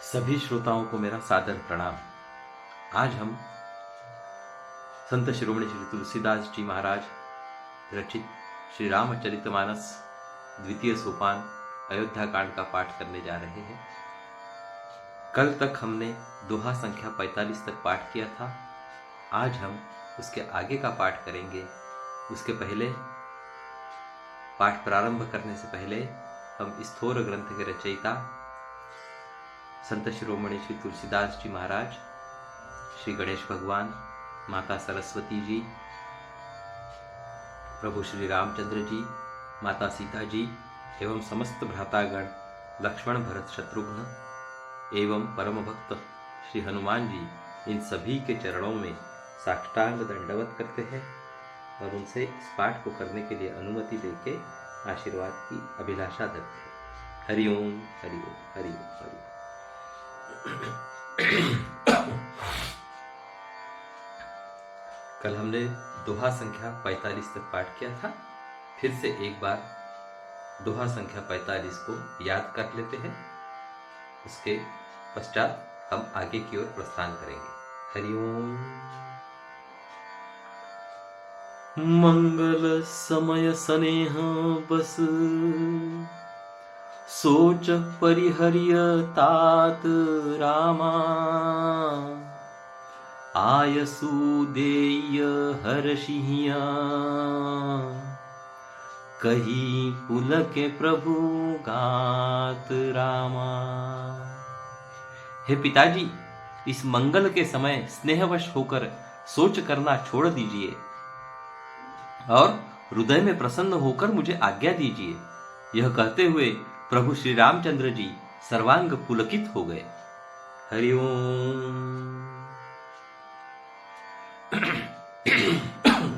सभी श्रोताओं को मेरा सादर प्रणाम। आज हम संत शिरोमणि श्री तुलसीदास जी महाराज रचित श्री रामचरितमानस द्वितीय सोपान अयोध्या कांड का पाठ करने जा रहे हैं। कल तक हमने दोहा संख्या 45 तक पाठ किया था। आज हम उसके आगे का पाठ करेंगे। उसके पहले पाठ प्रारंभ करने से पहले हम इस थोर ग्रंथ के रचयिता संत शिरोमणि श्री तुलसीदास जी महाराज, श्री गणेश भगवान, माता सरस्वती जी, प्रभु श्री रामचंद्र जी, माता सीता जी एवं समस्त भ्रातागण लक्ष्मण भरत शत्रुघ्न एवं परम भक्त श्री हनुमान जी, इन सभी के चरणों में साष्टांग दंडवत करते हैं और उनसे इस पाठ को करने के लिए अनुमति देके आशीर्वाद की अभिलाषा करते हैं। हरिओम हरिओम हरिओम हरिओम। कल हमने दोहा संख्या 45 तक पाठ किया था। फिर से एक बार दोहा संख्या 45 को याद कर लेते हैं। उसके पश्चात हम आगे की ओर प्रस्थान करेंगे। हरिओम। मंगल समय स्नेह बस सोच परिहर्य तात रामा, आयसु देय हर्षिया, कही पुलके प्रभु गात रामा। हे पिताजी, इस मंगल के समय स्नेहवश होकर सोच करना छोड़ दीजिए और हृदय में प्रसन्न होकर मुझे आज्ञा दीजिए। यह कहते हुए प्रभु श्री रामचंद्र जी सर्वांग पुलकित हो गए। हरिओम।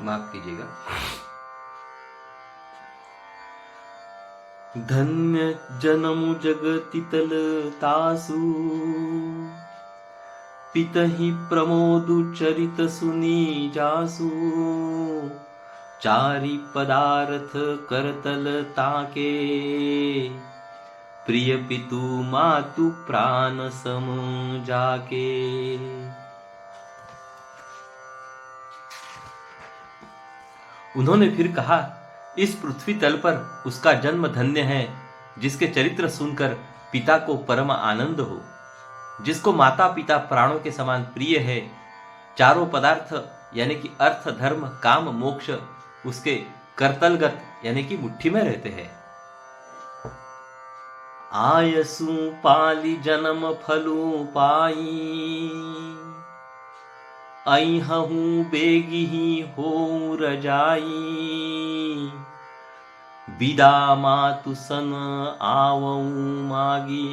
माफ कीजिएगा। धन्य जनमु जगतितल तासु, पितहि प्रमोदु चरित सुनी जासु, चारि पदार्थ करतल ताके, प्रिय पितु मातु प्राण सम जाके। उन्होंने फिर कहा, इस पृथ्वी तल पर उसका जन्म धन्य है जिसके चरित्र सुनकर पिता को परम आनंद हो, जिसको माता पिता प्राणों के समान प्रिय है। चारों पदार्थ यानी कि अर्थ धर्म काम मोक्ष उसके करतलगत यानी कि मुट्ठी में रहते हैं। आयसु पाली जन्म फलु पाई, अइहु बेगिही हो रजाई, बिदा मातु सन आवऊ मागी,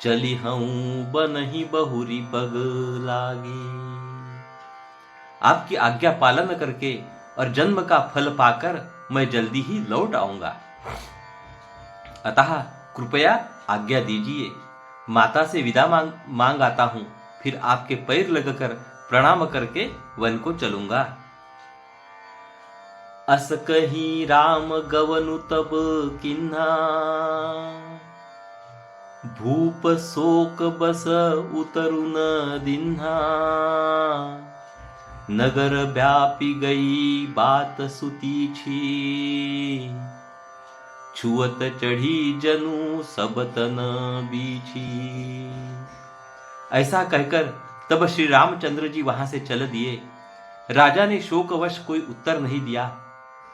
चली हूं बनही बहुरी पग लागी। आपकी आज्ञा पालन करके और जन्म का फल पाकर मैं जल्दी ही लौट आऊंगा। अतः कृपया आज्ञा दीजिए। माता से विदा मांग आता हूं, फिर आपके पैर लगकर प्रणाम करके वन को चलूंगा। अस कही राम गवनु तब किन्हा, भूप शोक बस उतरु न दिन्हा, नगर व्यापी गई बात सुती छी, छुअत चढ़ी जनु सब तन बीछी। ऐसा कहकर तब श्री रामचंद्र जी वहां से चल दिए। राजा ने शोकवश कोई उत्तर नहीं दिया।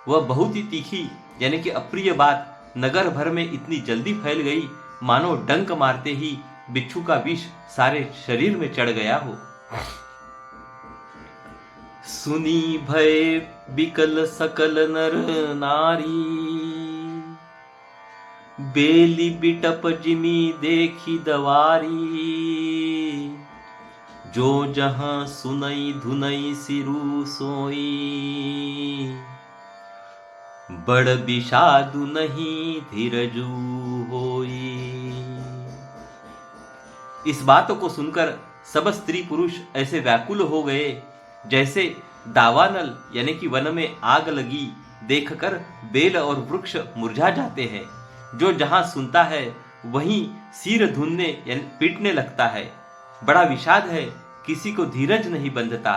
वह बहुत ही तीखी यानी कि अप्रिय बात नगर भर में इतनी जल्दी फैल गई मानो डंक मारते ही बिच्छू का विष सारे शरीर में चढ़ गया हो। सुनी भय बिकल सकल नर नारी, बेली बिटप जिमी देखी दवारी, जो जहां सुनई धुनई सिरु सोई, बड़ विषादु नहीं धीरजू होई। इस बात को सुनकर सब स्त्री पुरुष ऐसे व्याकुल हो गए जैसे दावानल यानी कि वन में आग लगी देखकर बेल और वृक्ष मुरझा जाते हैं। जो जहां सुनता है वहीं सिर धुनने यानी पीटने लगता है। बड़ा विषाद है, किसी को धीरज नहीं बंधता।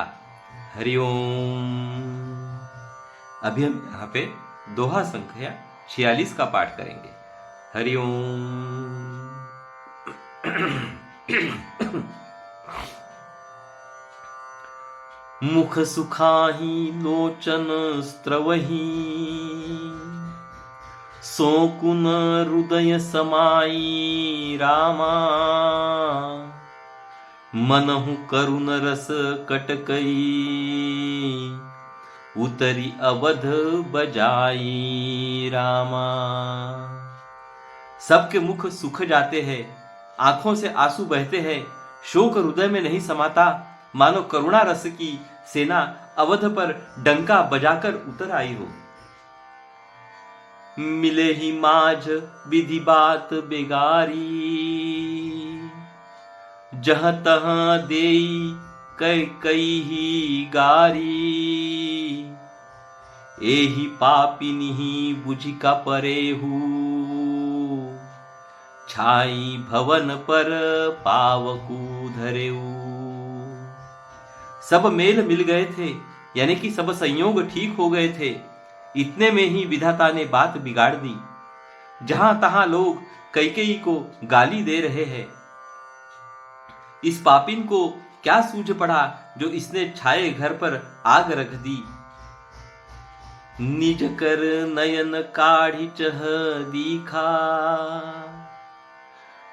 हरिओम। अभी हम यहाँ पे दोहा संख्या 46 का पाठ करेंगे। हरिओम। मुख सुखाही लोचन स्त्रवही, सोकुन हृदय समाई रामा। मनहु करुण रस कटकई, उतरी अवध बजाई रामा। सबके मुख सूख जाते हैं, आंखों से आंसू बहते हैं, शोक हृदय में नहीं समाता, मानो करुणा रस की सेना अवध पर डंका बजाकर उतर आई हो। मिले ही माझ विधि बात बेगारी, जहाँ तहाँ देई कई ही गारी। एही पापिनी बुझि का परेहू, छाई भवन पर पावकू धरेऊ। सब मेल मिल गए थे, यानी कि सब संयोग ठीक हो गए थे। इतने में ही विधाता ने बात बिगाड़ दी। जहां तहां लोग कैकेयी को गाली दे रहे हैं। इस पापिन को क्या सूझ पड़ा जो इसने छाए घर पर आग रख दी। निज कर नयन काढ़ी चह दीखा,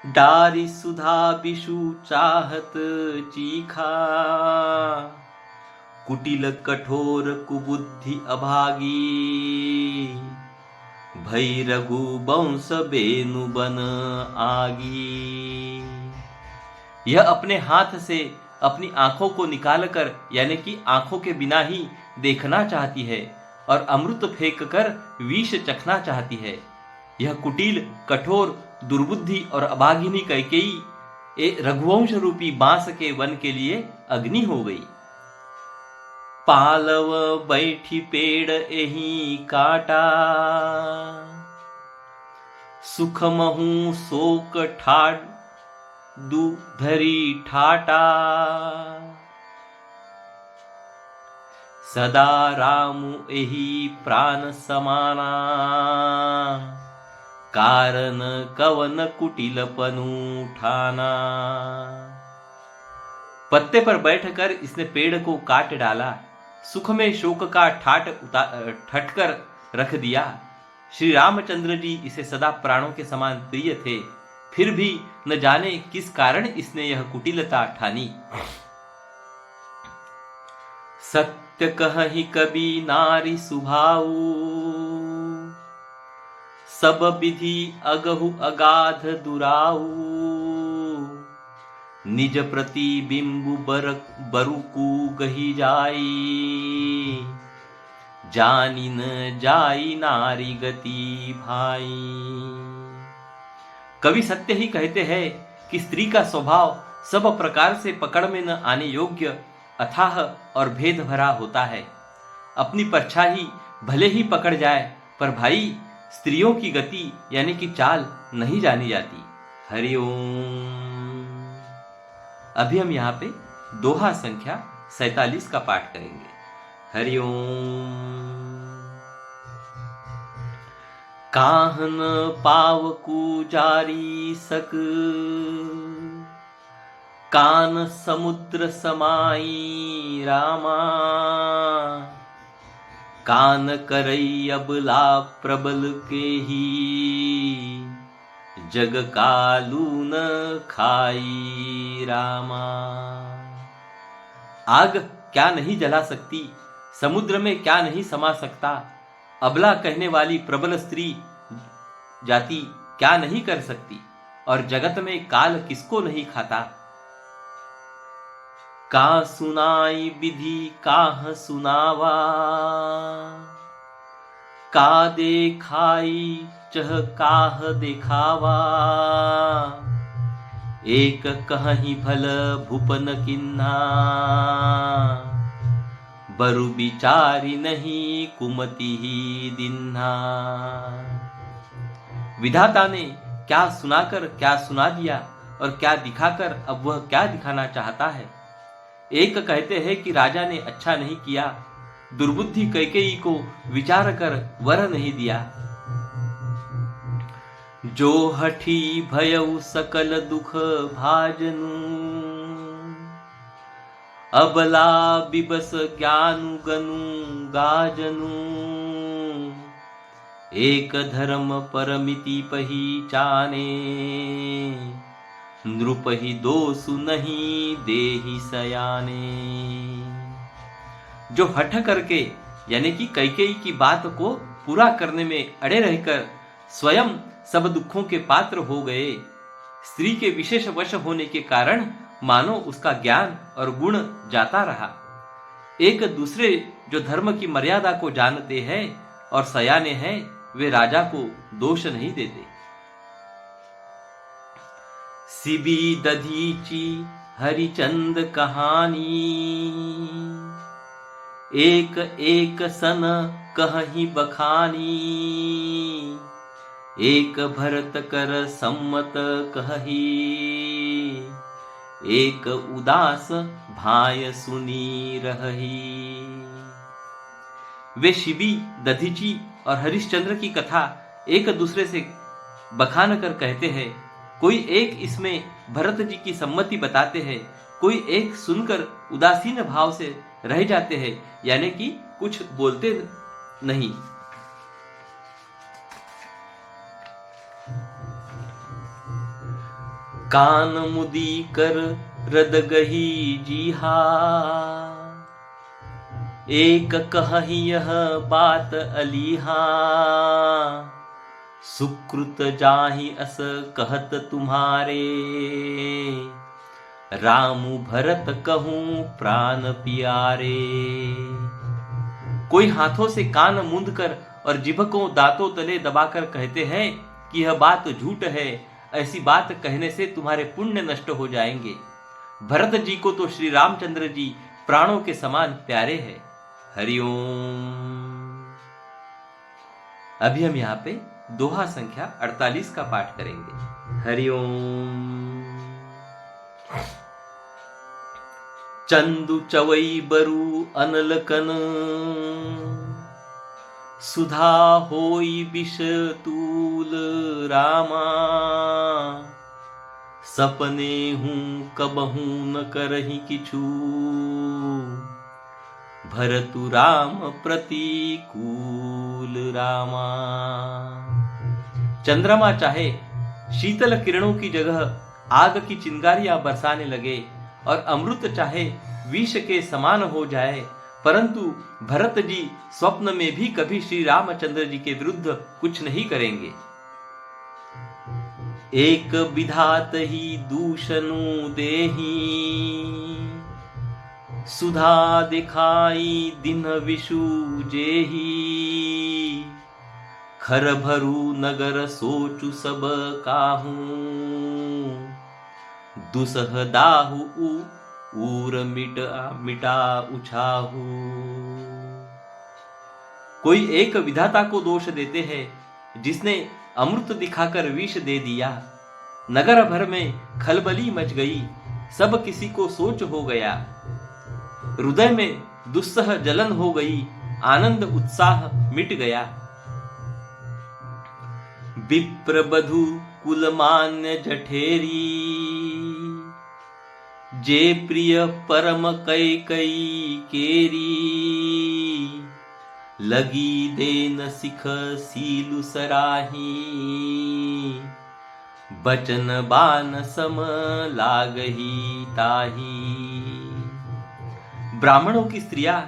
डारी सुधा बिषु चाहत चीखा। कुटिल कठोर कुबुद्धि अभागी, भई रघु वंश बेनु बन आगी। यह अपने हाथ से अपनी आंखों को निकालकर, यानी कि आंखों के बिना ही देखना चाहती है और अमृत फेंक कर विष चखना चाहती है। यह कुटिल, कठोर, दुर्बुद्धि और अभागिनी कैकेयी रघुवंश रूपी बांस के वन के लिए अग्नि हो गई। पालव बैठी पेड़ एही काटा, सुख महू शोक ठाड़ धरी ठाटा। सदा रामु एही प्राण समाना, कारण कवन कुटिलपनु ठाना। पत्ते पर बैठकर इसने पेड़ को काट डाला, सुख में शोक का ठाट ठटकर रख दिया। श्री रामचंद्र जी इसे सदा प्राणों के समान प्रिय थे, फिर भी न जाने किस कारण इसने यह कुटिलता ठानी। सत्य कहि कबि नारी सुभाऊ, सब विधि अगहु अगाध दुराऊ। निज प्रतिबिंबु बरुकु गही जाई, जानी न जाई नारी गति भाई। कवि सत्य ही कहते हैं कि स्त्री का स्वभाव सब प्रकार से पकड़ में न आने योग्य, अथाह और भेद भरा होता है। अपनी परछाई भले ही पकड़ जाए, पर भाई स्त्रियों की गति यानी कि चाल नहीं जानी जाती। हरिओम। अभी हम यहाँ पे दोहा संख्या 47 का पाठ करेंगे। हरिओम। काहन पावकु जारी सक, कान समुद्र समाई रामा। कान करई अबला प्रबल के ही, जग कालू न खाई रामा। आग क्या नहीं जला सकती, समुद्र में क्या नहीं समा सकता, अबला कहने वाली प्रबल स्त्री जाति क्या नहीं कर सकती, और जगत में काल किसको नहीं खाता। का सुनाई विधि काह सुनावा, का देखाई चह काह दिखावा। एक कहीं भल भूपन किन्हा, बरु बिचारी नहीं कुमति ही दिन्हा। विधाता ने क्या सुनाकर क्या सुना दिया और क्या दिखाकर अब वह क्या दिखाना चाहता है। एक कहते हैं कि राजा ने अच्छा नहीं किया, दुर्बुद्धि कैकेयी को विचार कर वर नहीं दिया। जो हठी भयउ सकल दुख भाजनु, अबला बिबस ज्ञानु गनु गाजनु। एक धर्म परमिति पहिचाने, नृपहि दोषु नहीं देहि सयाने। जो हठ करके यानी कि कैकेयी की बात को पूरा करने में अड़े रहकर स्वयं सब दुखों के पात्र हो गए, स्त्री के विशेष वश होने के कारण मानो उसका ज्ञान और गुण जाता रहा। एक दूसरे जो धर्म की मर्यादा को जानते हैं और सयाने हैं, वे राजा को दोष नहीं देते। सिबी दधीची हरिचंद कहानी, एक एक सन कहीं बखानी। एक भरत कर सम्मत कही, एक उदास भाय सुनी रही। वे शिबी, दधीची और हरिश्चंद्र की कथा एक दूसरे से बखान कर कहते हैं। कोई एक इसमें भरत जी की सम्मति बताते हैं, कोई एक सुनकर उदासीन भाव से रह जाते हैं, यानी कि कुछ बोलते नहीं। कान मुदी कर रद गही जीहा, एक कही यह बात अलीहा। सुकृत जाहि अस कहत तुम्हारे, रामु भरत कहूं प्राण प्यारे। कोई हाथों से कान मूंद कर और जिभ को दांतों तले दबाकर कहते हैं कि यह बात झूठ है, ऐसी बात कहने से तुम्हारे पुण्य नष्ट हो जाएंगे। भरत जी को तो श्री रामचंद्र जी प्राणों के समान प्यारे हैं। हरिओम। अभी हम यहाँ पे दोहा संख्या 48 का पाठ करेंगे। हरिओम। चंदु चवई बरु अनलकन, सुधा होई विष तूल रामा। सपने हूँ कबहू न करही किछु, भरतु राम प्रतिकूल रामा। चंद्रमा चाहे शीतल किरणों की जगह आग की चिंगारियां बरसाने लगे और अमृत चाहे विष के समान हो जाए, परंतु भरत जी स्वप्न में भी कभी श्री रामचंद्र जी के विरुद्ध कुछ नहीं करेंगे। एक विधात ही दूषणु देही, सुधा दिखाई दिन विषु जेही। खर भरू नगर सोचु सब काहू, दुसह दाहु ऊर मिटा उछाहू। कोई एक विधाता को दोष देते हैं जिसने अमृत दिखाकर विष दे दिया। नगर भर में खलबली मच गई, सब किसी को सोच हो गया। हृदय में दुस्सह जलन हो गई, आनंद उत्साह मिट गया। विप्र बधु कुलमान्य जठेरी, जे प्रिय परम कैकई केरी। लगी देन सिख सीलु सराही, बचन बान सम लागही ताही। ब्राह्मणों की स्त्रियां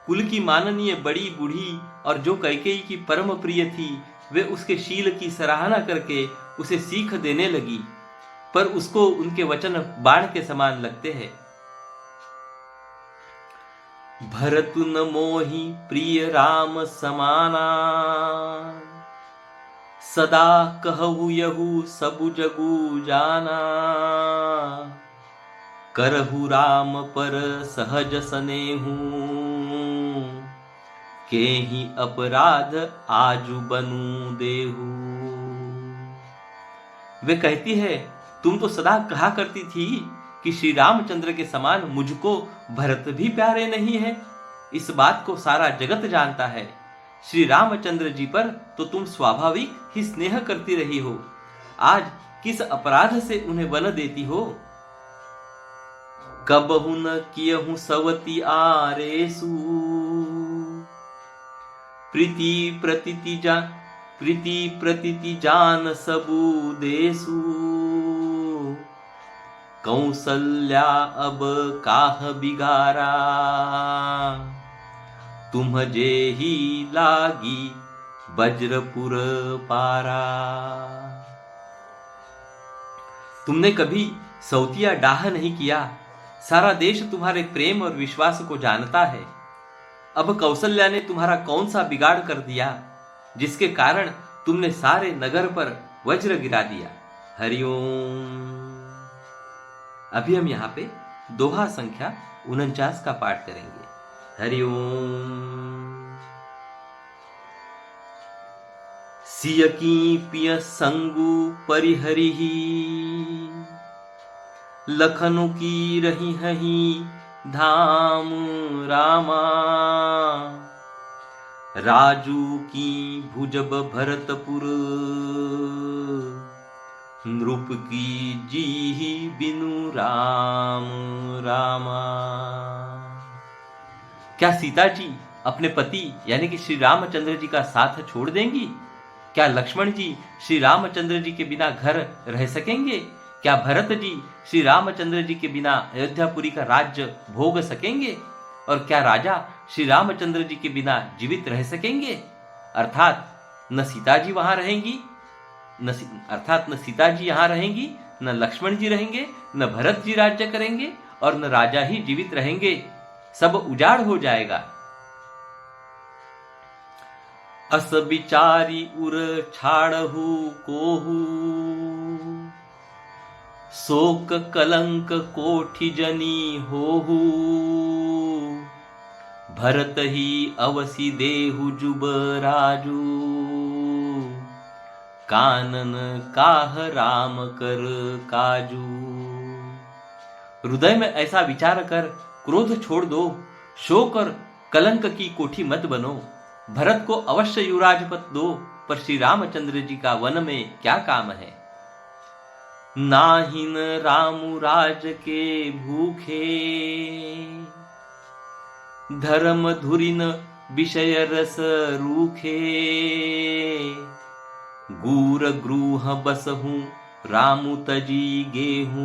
कुल की माननीय बड़ी बूढ़ी और जो कैकेयी की परम प्रिय थी, वे उसके शील की सराहना करके उसे सीख देने लगी, पर उसको उनके वचन बाण के समान लगते हैं। भरतु न मोहि प्रिय राम समाना, सदा कहु यहु सबु जगु जाना। करहु राम पर सहज सनेहु, केहि अपराध आजु बनु देहु। वे कहती है, तुम तो सदा कहा करती थी कि श्री रामचंद्र के समान मुझको भरत भी प्यारे नहीं है। इस बात को सारा जगत जानता है। श्री रामचंद्र जी पर तो तुम स्वाभाविक ही स्नेह करती रही हो, आज किस अपराध से उन्हें वन देती हो? कबहु न कियहु सवती आरेसु, प्रीति प्रतीति जान सबू देसु। कौसल्या अब काह बिगारा, तुम जे ही लागी वज्रपुर पारा। तुमने कभी सौतिया डाह नहीं किया, सारा देश तुम्हारे प्रेम और विश्वास को जानता है। अब कौशल्या ने तुम्हारा कौन सा बिगाड़ कर दिया, जिसके कारण तुमने सारे नगर पर वज्र गिरा दिया। हरिओम। अभी हम यहाँ पे दोहा संख्या 49 का पाठ करेंगे। हरिओम। सिय की पिय संगु परिहरिही, लखनऊ की रही हही धाम रामा। राजू की भुजब भरतपुर, नृप की जी बिनु राम रामा। क्या सीता जी अपने पति यानी कि श्री रामचंद्र जी का साथ छोड़ देंगी? क्या लक्ष्मण जी श्री रामचंद्र जी के बिना घर रह सकेंगे? क्या भरत जी श्री रामचंद्र जी के बिना अयोध्यापुरी का राज्य भोग सकेंगे? और क्या राजा श्री रामचंद्र जी के बिना जीवित रह सकेंगे? अर्थात न सीता जी वहां रहेंगी, न सीता जी यहां रहेंगी, न लक्ष्मण जी रहेंगे, न भरत जी राज्य करेंगे, और न राजा ही जीवित रहेंगे। सब उजाड़ हो जाएगा। अस बिचारी उर छाड़हु कोहू, शोक कलंक कोठि जनी होहू। भरत ही अवसि देहु जुबराजू, कानन काह राम कर काजू। हृदय में ऐसा विचार कर क्रोध छोड़ दो, शोक और कलंक की कोठी मत बनो। भरत को अवश्य युवराज पद दो, पर श्री रामचंद्र जी का वन में क्या काम है? नाहिन रामु राज के भूखे, धर्म धुरिन विषय रस रूखे। गूर ग्रूह बसहूं रामु तजी गेहूं,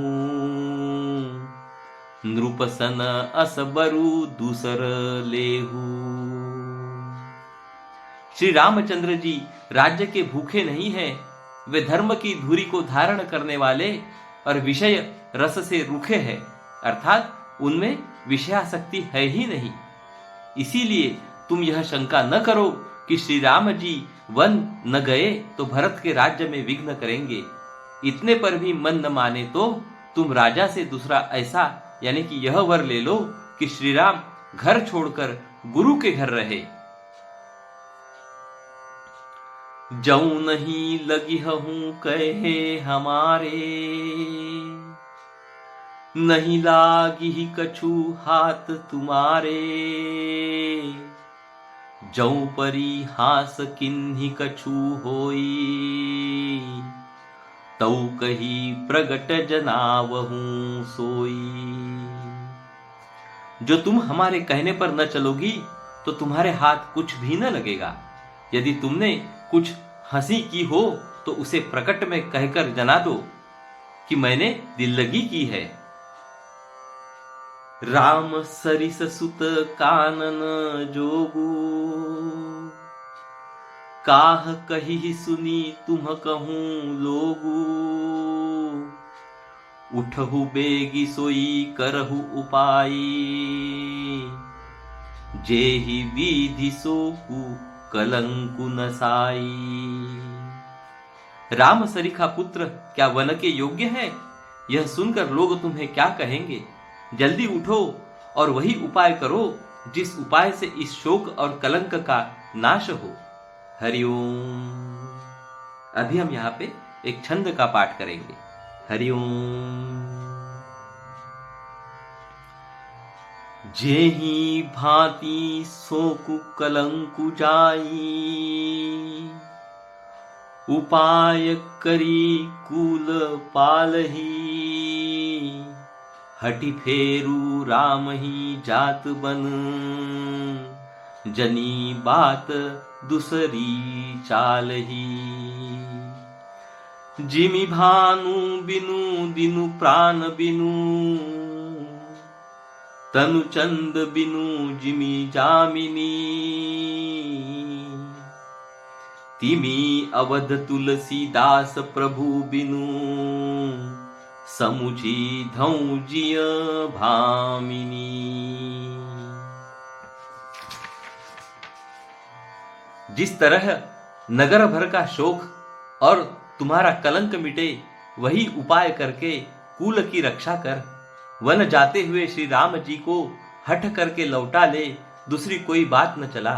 नृपसन असबरु दूसर लेहू। श्री रामचंद्र जी राज्य के भूखे नहीं हैं, वे धर्म की धुरी को धारण करने वाले और विषय रस से रूखे हैं, अर्थात उनमें विषयासक्ति है ही नहीं। इसीलिए तुम यह शंका न करो कि श्री राम जी वन न गए तो भरत के राज्य में विघ्न करेंगे। इतने पर भी मन न माने तो तुम राजा से दूसरा ऐसा यानी कि यह वर ले लो कि श्री राम घर छोड़कर गुरु के घर रहे। जऊ नहीं लगी हूं कहे हमारे, नहीं लागी ही कछु हाथ तुम्हारे। जऊ परी हास किन्ही कछु होई, तऊ कही प्रगट जनावहूं सोई। जो तुम हमारे कहने पर न चलोगी तो तुम्हारे हाथ कुछ भी न लगेगा। यदि तुमने कुछ हंसी की हो तो उसे प्रकट में कहकर जना दो कि मैंने दिल लगी की है। राम सरिस सुत कानन जोगू, काह कही सुनी तुम कहूं लोगू। उठहु बेगी सोई करहु उपाई, जेहि विधि सोकु कलंकु नसाई। राम सरीखा पुत्र क्या वन के योग्य है? यह सुनकर लोग तुम्हें क्या कहेंगे? जल्दी उठो और वही उपाय करो जिस उपाय से इस शोक और कलंक का नाश हो। हरिओम। अभी हम यहाँ पे एक छंद का पाठ करेंगे। हरिओम। जेहि भांति सोकु कलंकु जाई, उपाय करी कुल पालही, हटि फेरू राम ही जात बन, जनी बात दूसरी चालही। जिमि भानु बिनु दिनु प्राण बिनु, तनु चंद बिनु जिमि जामिनी, तिमी अवध तुलसीदास प्रभु बिनु, समुझी धौ जिय भामिनी। जिस तरह नगर भर का शोक और तुम्हारा कलंक मिटे, वही उपाय करके कुल की रक्षा कर। वन जाते हुए श्री राम जी को हठ करके लौटा ले, दूसरी कोई बात न चला।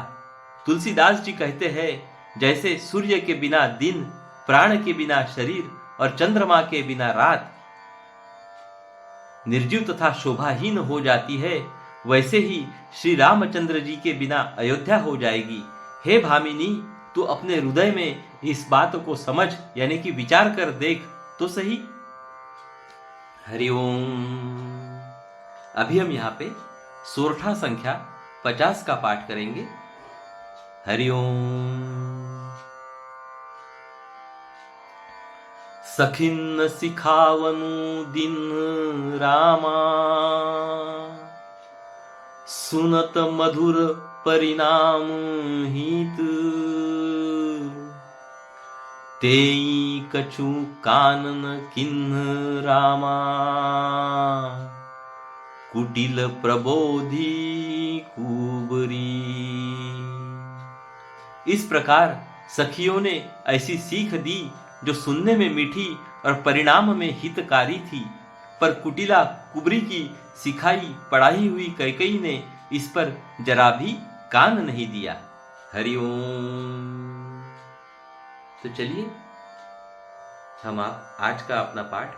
तुलसीदास जी कहते हैं, जैसे सूर्य के बिना दिन, प्राण के बिना शरीर और चंद्रमा के बिना रात निर्जीव तथा शोभाहीन हो जाती है, वैसे ही श्री रामचंद्र जी के बिना अयोध्या हो जाएगी। हे भामिनी, तू अपने हृदय में इस बात को समझ, यानी कि विचार कर देख तो सही। हरिओम। अभी हम यहाँ पे सोरठा संख्या 50 का पाठ करेंगे। हरिओम। सखिन सिखावनु दिन रामा, सुनत मधुर परिणाम हित, तेई कछु कानन किन्ह रामा, कुटिल प्रबोधि कुबरी। इस प्रकार सखियों ने ऐसी सीख दी जो सुनने में मीठी और परिणाम में हितकारी थी, पर कुटिला कुबरी की सिखाई पढ़ाई हुई कैकेयी ने इस पर जरा भी कान नहीं दिया। हरिओम। तो चलिए हम आज का अपना पाठ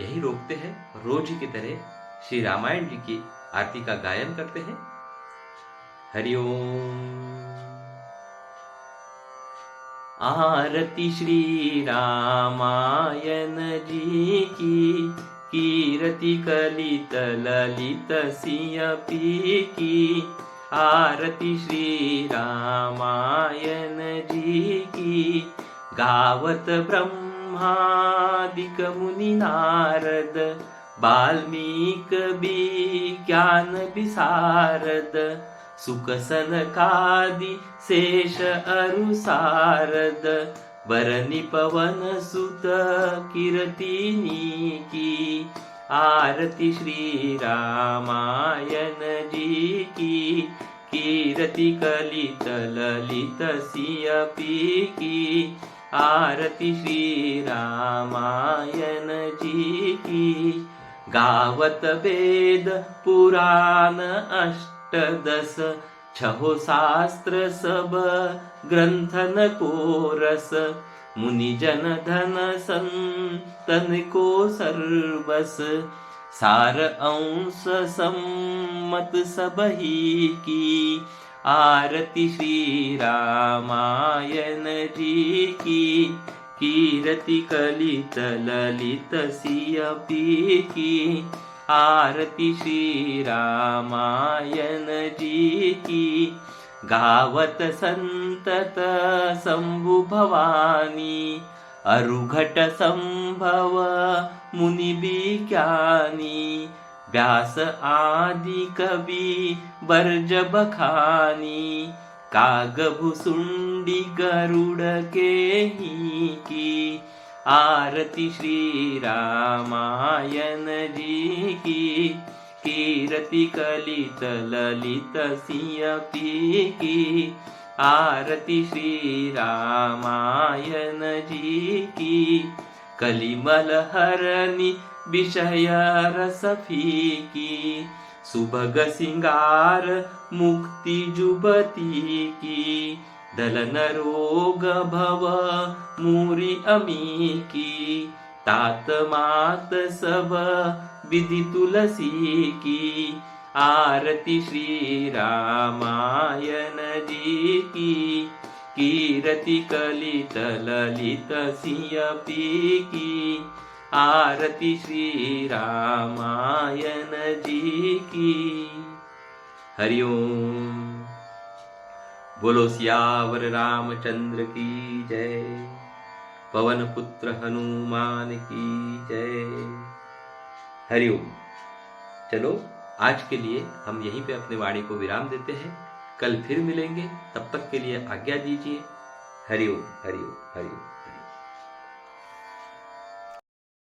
यही रोकते हैं। रोज की तरह श्री रामायण जी की आरती का गायन करते हैं। हरिओम। आरती श्री रामायण जी की, कीरति कलित ललित सिय पी की। आरती श्री रामायण जी की, गावत ब्रह्मादिक मुनि नारद, वाल्मीक विज्ञान विशारद, सुक सनकादि शेष अरु सारद, बरनि पवन सुत कीरतिनी की। आरती श्री रामायण जी की, कीरति कलित ललित सिय पी की। आरती श्री रामायण जी की, गावत वेद पुराण अष्टदश, छहो शास्त्र सब ग्रंथन को रस। मुनि जन धन संतन को सर्वस, सार अंश सम्मत सबही की। आरती श्री रामायण जी की, कीरति कलित ललित सिय पी की। आरती श्री रामायण जी की, गावत संतत शंभु भवानी। अरुघट संभव मुनि विज्ञानी, व्यास आदि कवि बर्ज बखानी। काग भुसुंडी गरुड़ के ही की। आरती श्री रामायण जी की, कीरति कलित ललित सिय पी की। आरती श्री रामायण जी की, कलिमल हरनि विषय रस फीकी। सुभग सिंगार मुक्ति जुबती की। दलन रोग भव मूरी अमी की, तात मात सब विधि तुलसी की, आरती श्री रामायण जी की, कीरति कलित ललित सिंह पी की, आरती श्री रामायण जी की। हरिओम। बोलो सियावर रामचंद्र की जय, पवन पुत्र हनुमान की जय। हरिओम। चलो आज के लिए हम यहीं पे अपने वाणी को विराम देते हैं। कल फिर मिलेंगे, तब तक के लिए आज्ञा दीजिए। हरिओम हरिओम हरिओम।